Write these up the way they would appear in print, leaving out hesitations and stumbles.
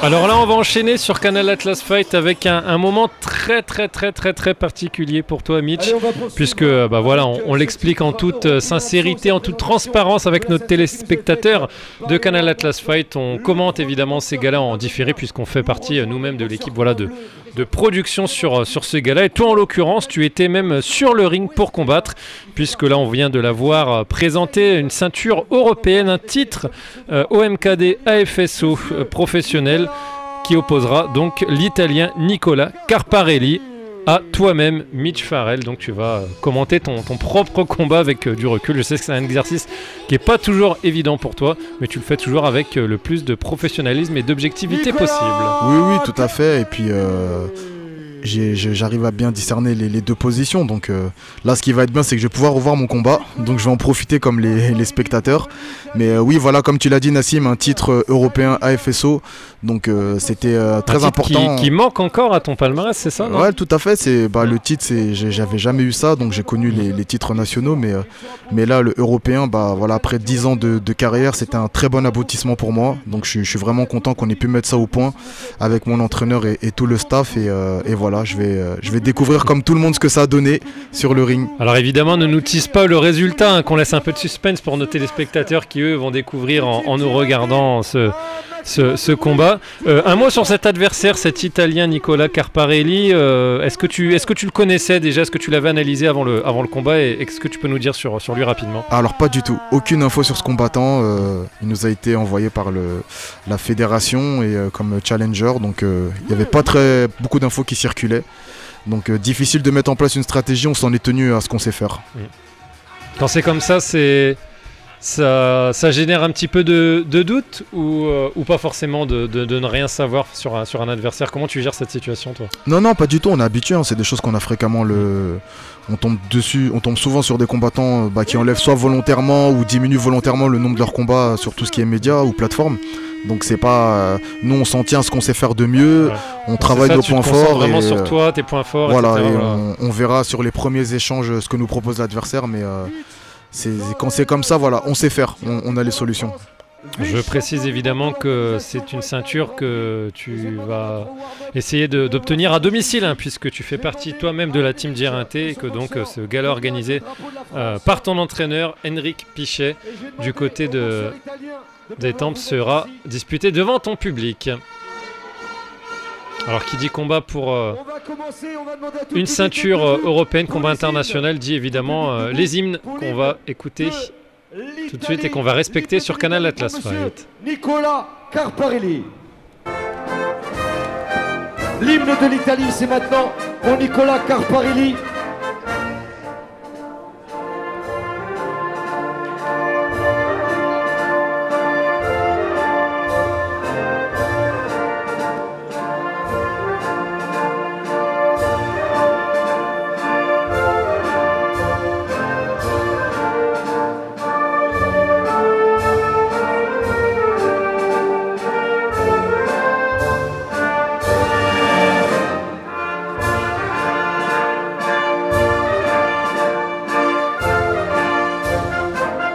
Alors là, on va enchaîner sur Canal Atlas Fight avec un moment très particulier pour toi, Mitch, Allez, puisque voilà, on l'explique en toute sincérité, en toute transparence avec nos téléspectateurs de Canal Atlas Fight. On commente évidemment ces galas en différé puisqu'on fait partie nous-mêmes de l'équipe de production sur ce gala. Et toi, en l'occurrence, tu étais même sur le ring pour combattre, puisque là, on vient de la voir présenter une ceinture européenne, un titre OMKD AFSO professionnel, qui opposera donc l'Italien Nicola Carparelli à toi-même, Mitch Farrell. Donc tu vas commenter ton propre combat avec du recul. Je sais que c'est un exercice qui n'est pas toujours évident pour toi, mais tu le fais toujours avec le plus de professionnalisme et d'objectivité possible. Oui, tout à fait. Et puis j'arrive à bien discerner les deux positions. Donc là, ce qui va être bien, c'est que je vais pouvoir revoir mon combat. Donc je vais en profiter comme les spectateurs. Mais oui, voilà, comme tu l'as dit, Nassim, un titre européen AFSO. Donc c'était très important. Qui manque encore à ton palmarès, c'est ça, non? Ouais, tout à fait. Le titre, j'avais jamais eu ça. Donc j'ai connu les titres nationaux. Mais là, le européen, voilà, après 10 ans de carrière, c'était un très bon aboutissement pour moi. Donc je suis vraiment content qu'on ait pu mettre ça au point avec mon entraîneur et tout le staff. Et voilà, je vais découvrir comme tout le monde ce que ça a donné sur le ring. Alors évidemment, ne nous tease pas le résultat, hein, qu'on laisse un peu de suspense pour nos téléspectateurs qui, eux, vont découvrir en nous regardant ce combat. Un mot sur cet adversaire, cet Italien Nicola Carparelli. Est-ce que tu le connaissais déjà? Est-ce que tu l'avais analysé avant le combat? Et est-ce que tu peux nous dire sur lui rapidement? Alors pas du tout, aucune info sur ce combattant. Il nous a été envoyé par la fédération et comme challenger. Donc il n'y avait pas beaucoup d'infos qui circulaient. Donc difficile de mettre en place une stratégie. On s'en est tenu à ce qu'on sait faire. Quand c'est comme ça, ça génère un petit peu de doute ou pas forcément de ne rien savoir sur un adversaire. Comment tu gères cette situation, toi? Non, pas du tout, on est habitué, hein. C'est des choses qu'on a fréquemment. On tombe souvent sur des combattants qui enlèvent soit volontairement ou diminuent volontairement le nombre de leurs combats sur tout ce qui est médias ou plateforme. Donc c'est pas... nous on s'en tient à ce qu'on sait faire de mieux, ouais. On travaille nos points forts. Vraiment sur toi, tes points forts, voilà, etc. Et on verra sur les premiers échanges ce que nous propose l'adversaire, mais quand c'est comme ça, voilà, on sait faire, on a les solutions. Je précise évidemment que c'est une ceinture que tu vas essayer d'obtenir à domicile, hein, puisque tu fais partie toi-même de la team Djerinte et que donc ce gala organisé par ton entraîneur Henrik Pichet du côté d'Étampes sera disputé devant ton public. Alors qui dit combat pour une ceinture européenne, combat international, dit évidemment les hymnes qu'on va écouter tout de suite et qu'on va respecter sur Canal Atlas Fight. Nicola Carparelli. L'hymne de l'Italie, c'est maintenant pour Nicola Carparelli.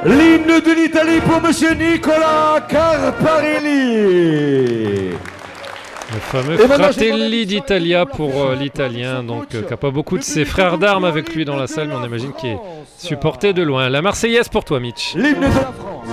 L'hymne de l'Italie pour monsieur Nicola Carparelli. Le fameux Fratelli d'Italia pour l'Italien, donc qui n'a pas beaucoup de ses frères d'armes avec lui dans la salle, mais on imagine qu'il est supporté de loin. La Marseillaise pour toi, Mitch. L'hymne de la France.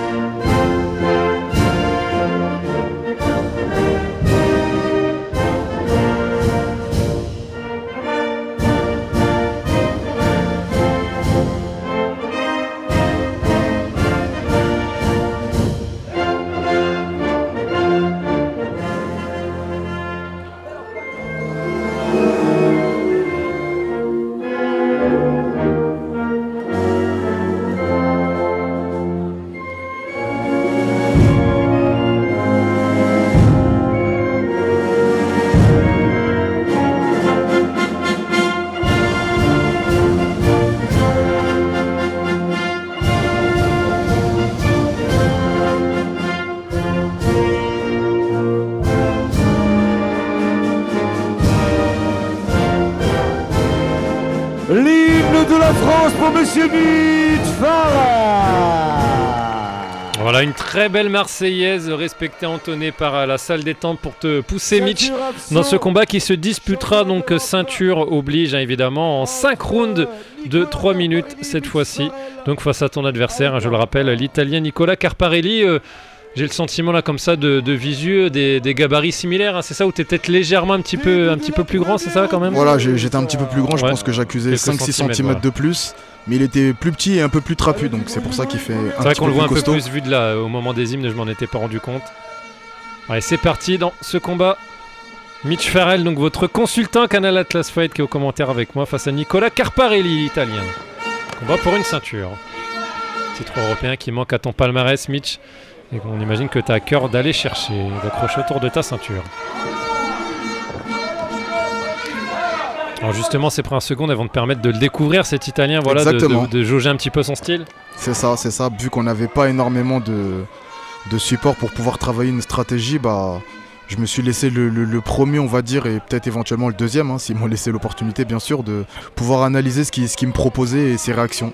L'hymne de la France pour monsieur Mitch Farrell. Voilà, une très belle Marseillaise respectée, entonnée par la salle détente pour te pousser, Mitch, dans ce combat qui se disputera donc ceinture oblige, hein, évidemment, en 5 rounds de 3 minutes cette fois-ci. Donc face à ton adversaire, hein, je le rappelle, l'Italien Nicola Carparelli. J'ai le sentiment là comme ça de visu, des gabarits similaires, hein, c'est ça, où tu es peut-être légèrement un petit peu plus grand, c'est ça quand même? Voilà, j'étais un petit peu plus grand, je pense que j'accusais 5-6 cm de plus, mais il était plus petit et un peu plus trapu, donc c'est pour ça qu'il fait un petit peu plus costaud. C'est vrai qu'on le voit un peu plus vu de là, au moment des hymnes, je m'en étais pas rendu compte. Allez, c'est parti dans ce combat. Mitch Farrell, donc votre consultant Canal Atlas Fight, qui est au commentaire avec moi, face à Nicola Carparelli, l'italien. Combat pour une ceinture. Titre européen qui manque à ton palmarès, Mitch. Et on imagine que tu as à cœur d'aller chercher, d'accrocher autour de ta ceinture. Alors justement, ces premières secondes, elles vont te permettre de le découvrir, cet Italien, voilà, de jauger un petit peu son style. C'est ça. Vu qu'on n'avait pas énormément de support pour pouvoir travailler une stratégie, bah, je me suis laissé le premier, on va dire, et peut-être éventuellement le deuxième, hein, s'ils m'ont laissé l'opportunité, bien sûr, de pouvoir analyser ce qu'il me proposait et ses réactions.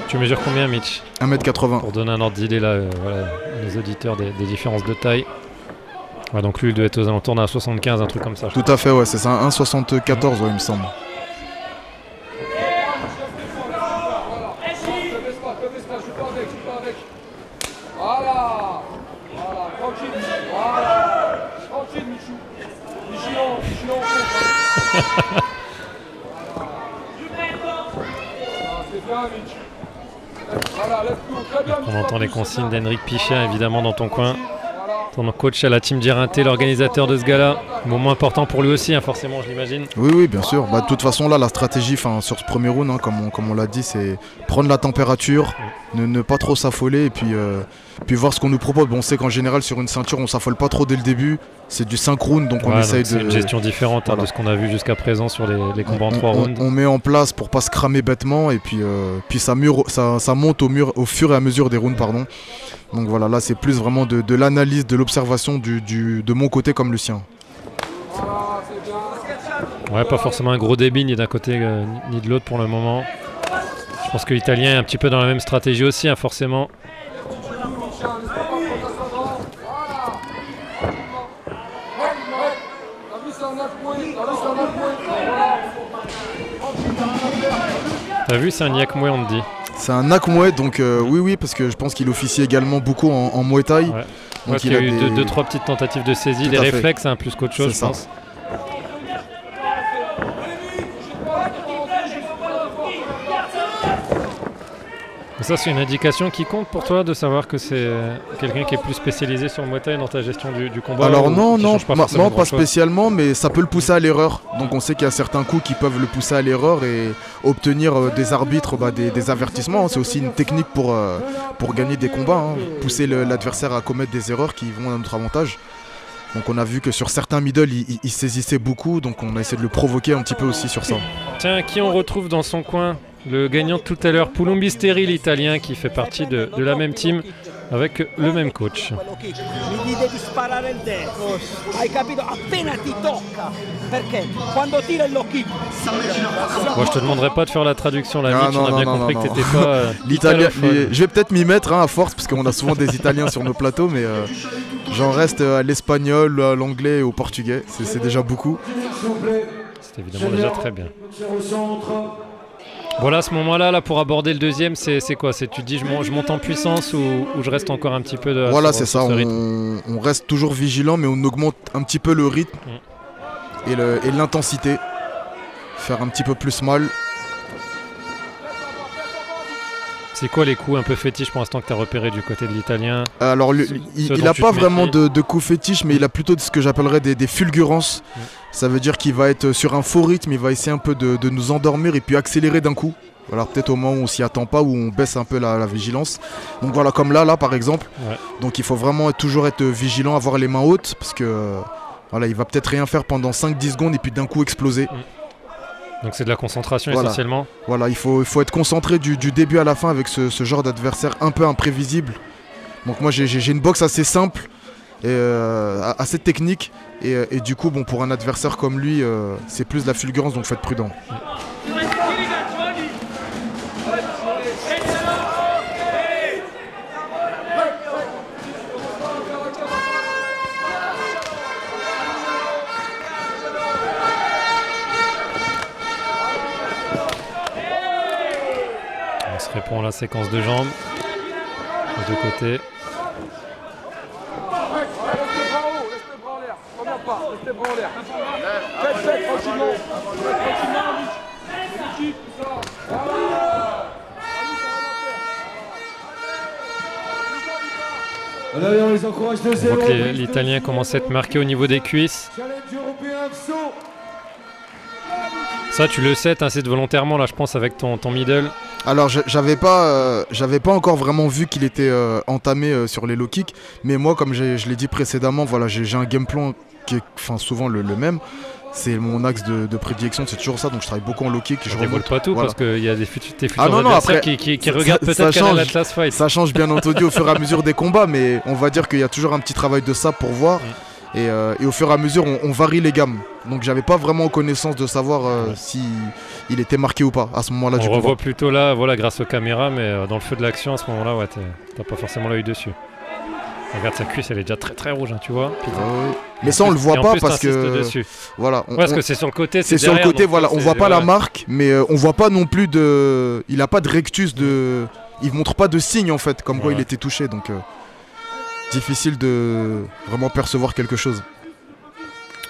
Tu mesures combien, Mitch? 1m80. Pour donner un ordre d'idée là, voilà, à nos auditeurs des différences de taille. Ouais, donc lui il doit être aux alentours d'un 75, un truc comme ça. Tout à fait, ouais, c'est ça, 1,74, ouais, il me semble. On entend les consignes d'Henrik Pichia évidemment dans ton coin. Ton coach à la team Girinté, l'organisateur de ce gala. Moment important pour lui aussi, hein, forcément, je l'imagine. Oui, bien sûr. Bah, de toute façon, là, la stratégie sur ce premier round, hein, comme on l'a dit, c'est prendre la température, ne pas trop s'affoler et puis voir ce qu'on nous propose. Bon, on sait qu'en général, sur une ceinture, on s'affole pas trop dès le début. C'est du 5 rounds, donc on essaye de... C'est une gestion différente de ce qu'on a vu jusqu'à présent sur les combats en 3 rounds. On met en place pour pas se cramer bêtement et puis ça monte au fur et à mesure des rounds, pardon. Donc voilà, là c'est plus vraiment de l'analyse, de l'observation de mon côté comme le sien. Ouais, pas forcément un gros débit ni d'un côté ni de l'autre pour le moment. Je pense que l'Italien est un petit peu dans la même stratégie aussi, hein, forcément. T'as vu, c'est un Nyakmwe, on te dit. C'est un Nyakmwe, donc oui, parce que je pense qu'il officie également beaucoup en Muay Thai. Ouais. Donc il y a eu 2-3 petites tentatives de saisie, des réflexes, hein, plus qu'autre chose, je pense. Et ça, c'est une indication qui compte pour toi de savoir que c'est quelqu'un qui est plus spécialisé sur le Muay Thai dans ta gestion du combat? Alors non, pas spécialement, mais ça peut le pousser à l'erreur. Donc on sait qu'il y a certains coups qui peuvent le pousser à l'erreur et obtenir des arbitres des avertissements. C'est aussi une technique pour gagner des combats, hein. Pousser l'adversaire à commettre des erreurs qui vont à notre avantage. Donc on a vu que sur certains middle, il saisissait beaucoup, donc on a essayé de le provoquer un petit peu aussi sur ça. Tiens, qui on retrouve dans son coin? Le gagnant de tout à l'heure, Poulombisteri, l'Italien, qui fait partie de la même team avec le même coach. Moi, je te demanderai pas de faire la traduction, là, Mitch, on a bien compris que t'étais pas l'italien. Je vais peut-être m'y mettre, hein, à force, parce qu'on a souvent des Italiens sur nos plateaux, mais j'en reste à l'espagnol, à l'anglais et au portugais. C'est déjà beaucoup. C'est évidemment déjà très bien. Voilà, à ce moment-là, là, pour aborder le deuxième, c'est quoi? Tu te dis je monte en puissance ou je reste encore un petit peu de... Voilà, c'est ça, on reste toujours vigilant, mais on augmente un petit peu le rythme et l'intensité. Faire un petit peu plus mal. C'est quoi les coups un peu fétiches pour l'instant que tu as repéré du côté de l'Italien? Alors il n'a pas vraiment de coups fétiches, mais il a plutôt ce que j'appellerais des fulgurances. Ça veut dire qu'il va être sur un faux rythme, il va essayer un peu de nous endormir et puis accélérer d'un coup. Alors peut-être au moment où on s'y attend pas, où on baisse un peu la vigilance. Donc voilà, comme là par exemple. Ouais. Donc il faut vraiment toujours être vigilant, avoir les mains hautes, parce que voilà, il va peut-être rien faire pendant 5-10 secondes et puis d'un coup exploser. Donc c'est de la concentration essentiellement. Voilà, il faut être concentré du début à la fin avec ce genre d'adversaire un peu imprévisible. Donc moi j'ai une boxe assez simple assez technique. Et du coup, bon, pour un adversaire comme lui, c'est plus de la fulgurance, donc faut être prudent. On se répond à la séquence de jambes. De côté. On voit que l'Italien commence à être marqué au niveau des cuisses. Ça, tu le sais, t'incites volontairement, là, je pense, avec ton middle. Alors, j'avais pas encore vraiment vu qu'il était entamé sur les low kicks, mais moi, comme je l'ai dit précédemment, voilà, j'ai un game plan qui est souvent le même. C'est mon axe de prédilection, c'est toujours ça, donc je travaille beaucoup en low kick. Je dévoile pas tout, voilà. Parce qu'il y a tes futurs adversaires après, qui regardent peut-être Canal Atlas Fight. Ça change bien entendu au fur et à mesure des combats, mais on va dire qu'il y a toujours un petit travail de ça pour voir. Et au fur et à mesure, on varie les gammes. Donc j'avais pas vraiment connaissance de savoir si il était marqué ou pas à ce moment-là du combat. On revoit plutôt là, voilà, grâce aux caméras, mais dans le feu de l'action à ce moment-là, ouais, t'as pas forcément l'œil dessus. Regarde sa cuisse, elle est déjà très très rouge, hein, tu vois. Mais ça on le voit pas parce que dessus. Voilà. Parce que c'est sur le côté. C'est sur le côté, voilà. On voit pas la marque, mais on voit pas non plus de. Il a pas de rectus de. Il montre pas de signe en fait, comme quoi il était touché, donc difficile de vraiment percevoir quelque chose.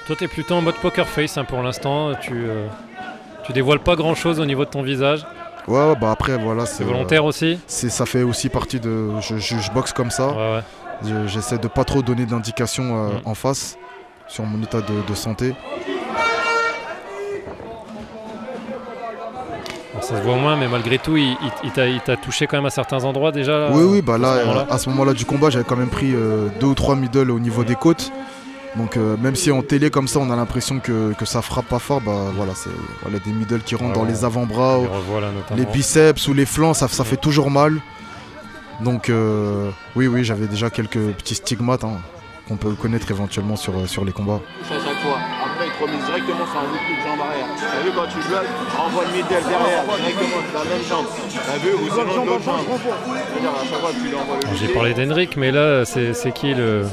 Toi, t'es plutôt en mode poker face hein, pour l'instant. Tu dévoiles pas grand chose au niveau de ton visage. Ouais, bah après voilà. C'est volontaire aussi. Ça fait aussi partie de. Je boxe comme ça. Ouais. J'essaie de pas trop donner d'indications en face sur mon état de santé. Alors, ça se voit moins, mais malgré tout, il t'a touché quand même à certains endroits déjà. Là, oui, bah là, à ce moment-là du combat, j'avais quand même pris 2 ou 3 middle au niveau des côtes. Donc même si en télé comme ça, on a l'impression que ça frappe pas fort, bah voilà, c'est des middle qui rentrent dans les avant-bras, les biceps ou les flancs, ça fait toujours mal. Donc oui, j'avais déjà quelques petits stigmates qu'on peut connaître éventuellement sur les combats. À chaque fois. Après, il te remise directement sur un coup de jambe arrière. T'as vu quand tu bloques, envoie le middle derrière, directement sur la même jambe. T'as vu, ou sinon l'autre jambe. C'est-à-dire à chaque fois que tu lui envoies le J'ai parlé d'Henrik, mais là, c'est qui le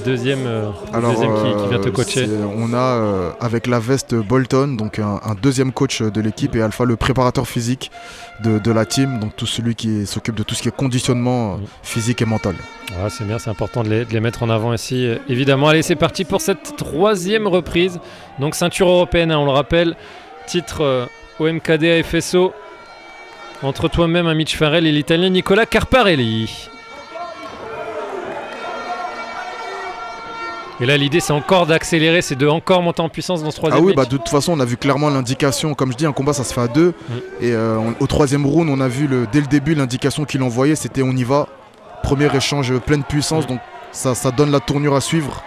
deuxième, qui vient te coacher? On a avec la veste Bolton, donc un deuxième coach de l'équipe, et Alpha, le préparateur physique de la team, donc tout celui qui s'occupe de tout ce qui est conditionnement physique et mental. Ouais, c'est bien, c'est important de les mettre en avant ici. Évidemment, allez, c'est parti pour cette 3e reprise. Donc ceinture européenne, on le rappelle, titre OMKD à FSO entre toi-même, Mitch Farrell, et l'Italien Nicola Carparelli. Et là, l'idée, c'est encore d'accélérer, c'est de encore monter en puissance dans ce 3e. Ah oui, match. bah de toute façon, on a vu clairement l'indication. Comme je dis, un combat, ça se fait à 2. Et au 3e round, on a vu dès le début l'indication qu'il envoyait, c'était on y va. Premier échange pleine puissance, donc ça donne la tournure à suivre.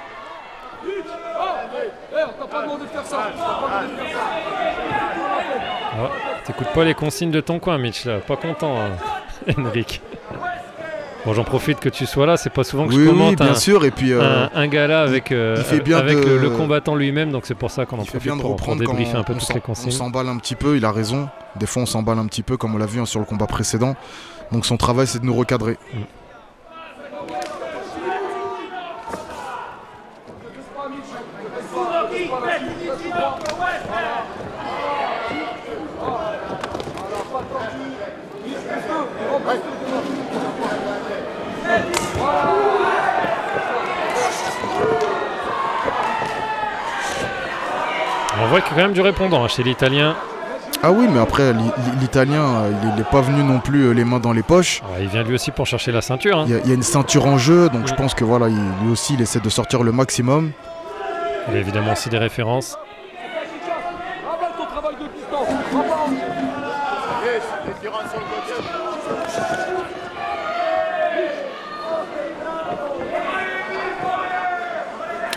Ah, t'écoutes pas les consignes de ton coin, Mitch, là. Pas content, Henrik. Bon, j'en profite que tu sois là, c'est pas souvent que je commente bien sûr. Et puis, un gala avec le combattant lui-même, donc c'est pour ça qu'on en profite pour débriefer un peu toutes les consignes. On s'emballe un petit peu, il a raison. Des fois, on s'emballe un petit peu, comme on l'a vu sur le combat précédent. Donc son travail, c'est de nous recadrer. On voit qu'il y a quand même du répondant chez l'Italien. Ah oui, mais après, l'Italien, il n'est pas venu non plus les mains dans les poches. Ouais, il vient lui aussi pour chercher la ceinture. Hein. Il y a une ceinture en jeu, donc je pense que voilà, lui aussi, il essaie de sortir le maximum. Il y a évidemment aussi des références.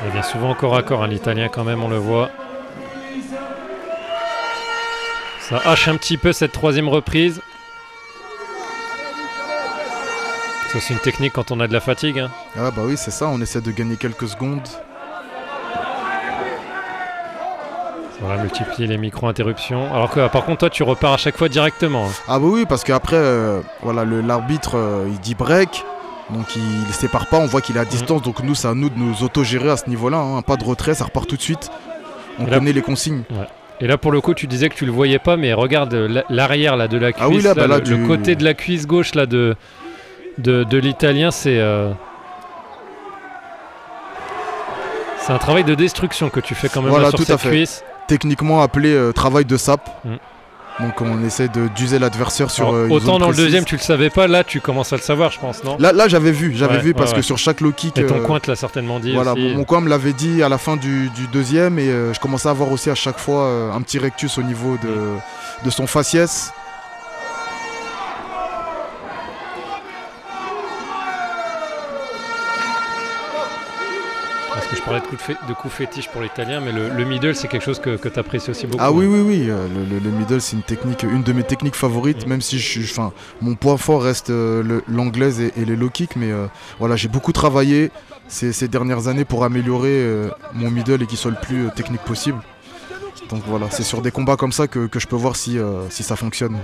Il vient souvent au corps à corps, l'Italien quand même, on le voit. Ça hache un petit peu cette 3e reprise. Ça, c'est une technique quand on a de la fatigue. Hein. Ah bah oui, c'est ça, on essaie de gagner quelques secondes. Voilà, multiplier les micro-interruptions. Alors que par contre, toi, tu repars à chaque fois directement. Hein. Ah bah oui, parce qu'après, voilà, l'arbitre, il dit break. Donc il ne sépare pas, on voit qu'il est à distance. Donc nous, c'est à nous de nous autogérer à ce niveau-là. Hein. Pas de retrait, ça repart tout de suite. On connaît les consignes. Ouais. Et là, pour le coup, tu disais que tu le voyais pas, mais regarde l'arrière là, de la cuisse. Ah oui, là, bah, là, le côté de la cuisse gauche là, de l'Italien, c'est un travail de destruction que tu fais quand même voilà, là, sur cette cuisse. Techniquement appelé travail de sape. Donc on essaie d'user l'adversaire sur autant dans le deuxième tu le savais pas, là tu commences à le savoir je pense, non? Là j'avais vu parce que sur chaque low kick... Et ton coin te l'a certainement dit voilà, aussi. Mon coin me l'avait dit à la fin du deuxième et je commençais à avoir aussi à chaque fois un petit rectus au niveau de son faciès. Parce que je parlais de coups fétiches pour l'italien, mais le middle c'est quelque chose que tu apprécies aussi beaucoup. Ah oui, oui. Le middle c'est une de mes techniques favorites, même si mon point fort reste l'anglaise et les low kicks, mais voilà, j'ai beaucoup travaillé ces dernières années pour améliorer mon middle et qu'il soit le plus technique possible. Donc voilà, c'est sur des combats comme ça que je peux voir si ça fonctionne.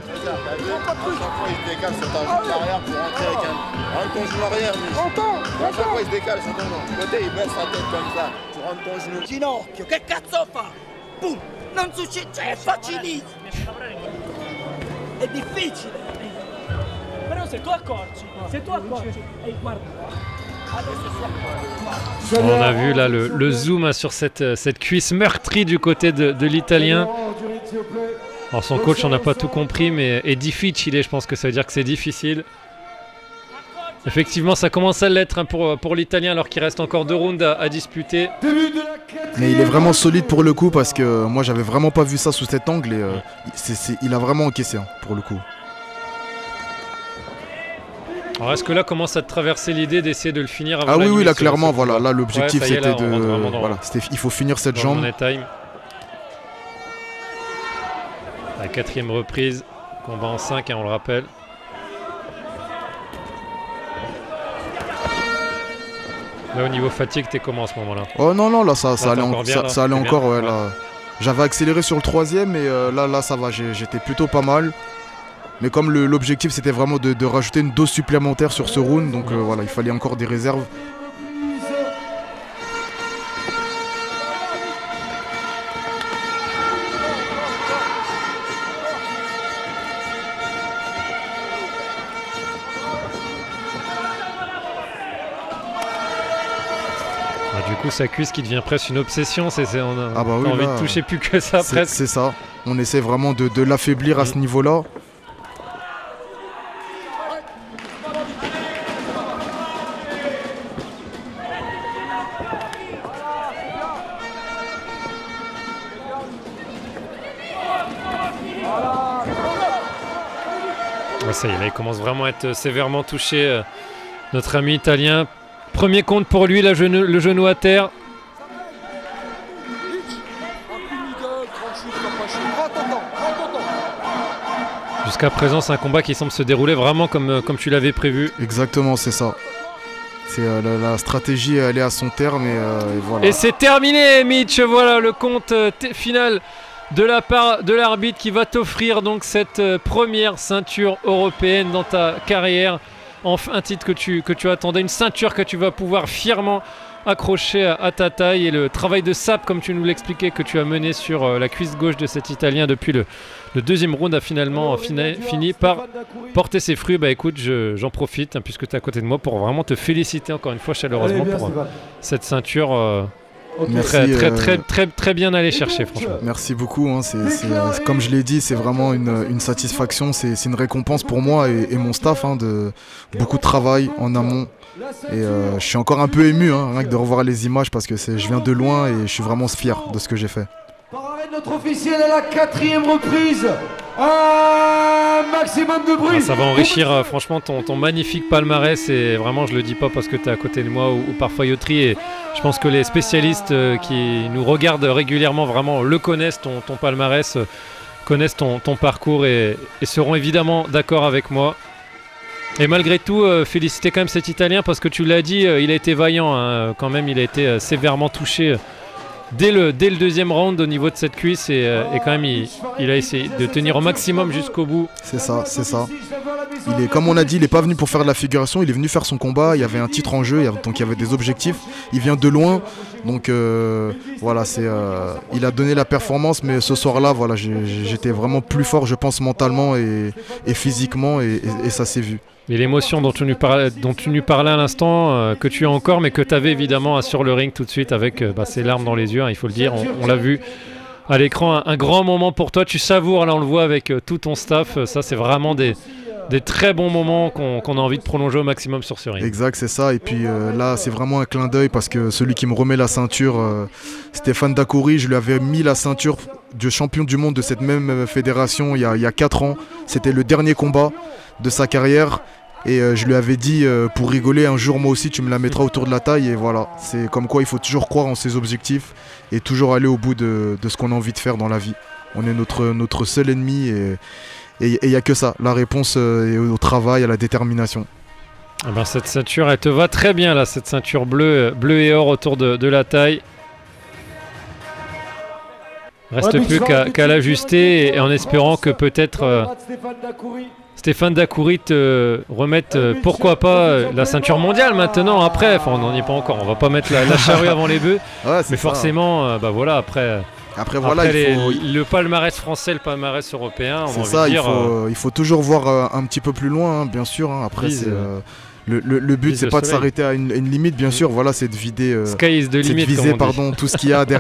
Ton genou arrière, mais à chaque fois il se décale sur ton côté, il baisse sa tête comme ça. Tu rentres ton genou. Ginocchio, che cazzo fa? Boom! Non succede, è facilissimo. È difficile. Però se tu accorgi, guarda. On a vu là le zoom sur cette cuisse meurtrie du côté de l'Italien. Alors son coach n'en a pas tout compris, mais est difficile, je pense que ça veut dire que c'est difficile. Effectivement, ça commence à l'être hein, pour l'Italien alors qu'il reste encore 2 rounds à disputer. Mais il est vraiment solide pour le coup parce que moi j'avais vraiment pas vu ça sous cet angle et il a vraiment encaissé hein, pour le coup. Alors est-ce que là commence à te traverser l'idée d'essayer de le finir avant Ah oui, oui, là limite, clairement, voilà, là l'objectif c'était il faut finir cette dans jambe. le money time. La 4e reprise, combat en 5 hein, on le rappelle. Là au niveau fatigue, t'es comment à ce moment-là? Oh non, là ça allait encore, ouais, ouais. Là. J'avais accéléré sur le 3e et là ça va, j'étais plutôt pas mal. Mais comme l'objectif c'était vraiment de rajouter une dose supplémentaire sur ce round, donc voilà, il fallait encore des réserves. Du coup, sa cuisse qui devient presque une obsession, on a bah oui, envie de toucher plus que ça presque. C'est ça, on essaie vraiment de l'affaiblir à ce niveau-là. Ouais, ça y est, là, il commence vraiment à être sévèrement touché, notre ami italien. Premier compte pour lui, le genou à terre. Jusqu'à présent, c'est un combat qui semble se dérouler vraiment comme tu l'avais prévu. Exactement, c'est ça. La stratégie, elle est à son terme et voilà. Et c'est terminé, Mitch. Voilà le compte final de la part de l'arbitre qui va t'offrir donc cette première ceinture européenne dans ta carrière. Enfin, un titre que tu attendais, une ceinture que tu vas pouvoir fièrement accrocher à ta taille, et le travail de sape, comme tu nous l'expliquais, que tu as mené sur la cuisse gauche de cet Italien depuis le deuxième round a finalement fini par porter ses fruits. Bah écoute, j'en profite hein, puisque tu es à côté de moi pour vraiment te féliciter encore une fois chaleureusement pour cette ceinture merci, très bien aller chercher franchement. Merci beaucoup, hein, comme je l'ai dit, c'est vraiment une satisfaction, c'est une récompense pour moi et mon staff hein, de beaucoup de travail en amont. Et je suis encore un peu ému hein, rien que de revoir les images parce que je viens de loin et je suis vraiment fier de ce que j'ai fait. Par arrêt de notre officiel à la 4e reprise, un maximum de bruit. Ça va enrichir franchement ton magnifique palmarès, et vraiment je le dis pas parce que tu es à côté de moi ou par failloterie, et je pense que les spécialistes qui nous regardent régulièrement vraiment le connaissent, ton palmarès, connaissent ton parcours et seront évidemment d'accord avec moi. Et malgré tout, féliciter quand même cet Italien parce que tu l'as dit, il a été vaillant hein, quand même, il a été sévèrement touché dès le deuxième round au niveau de cette cuisse et quand même il a essayé de tenir au maximum jusqu'au bout. C'est ça, c'est ça. Il est, comme on a dit, il n'est pas venu pour faire de la figuration, il est venu faire son combat, il y avait un titre en jeu, donc il y avait des objectifs, il vient de loin, donc voilà, il a donné la performance, mais ce soir-là, voilà, j'étais vraiment plus fort, je pense, mentalement et physiquement, et ça s'est vu. Et l'émotion dont tu nous parlais à l'instant, que tu as encore, mais que tu avais évidemment sur le ring tout de suite avec ces larmes dans les yeux, hein, il faut le dire, on l'a vu à l'écran, un grand moment pour toi, tu savoures, là on le voit avec tout ton staff, ça c'est vraiment des très bons moments qu'on a envie de prolonger au maximum sur ce ring. Exact, c'est ça, et puis là c'est vraiment un clin d'œil parce que celui qui me remet la ceinture, Stéphane Dacoury, je lui avais mis la ceinture de champion du monde de cette même fédération il y a 4 ans, c'était le dernier combat de sa carrière. Et je lui avais dit pour rigoler, un jour moi aussi tu me la mettras autour de la taille, et voilà, c'est comme quoi il faut toujours croire en ses objectifs et toujours aller au bout de ce qu'on a envie de faire dans la vie. On est notre seul ennemi et il n'y a que ça, la réponse est au travail, à la détermination. Eh ben, cette ceinture elle te va très bien là, cette ceinture bleue et or autour de la taille. Reste plus qu'à l'ajuster et en espérant que peut-être Stéphane Dacoury te remette, pourquoi pas, la ceinture mondiale maintenant, après, enfin on n'en est pas encore, on va pas mettre la charrue avant les bœufs, ouais, mais forcément, voilà, après voilà, le palmarès français, le palmarès européen, on c'est ça, dire, il faut toujours voir un petit peu plus loin, hein, bien sûr, hein, après le but c'est pas de s'arrêter à une limite, bien sûr, voilà, c'est de vider, Sky is the limit, viser tout ce qu'il y a derrière.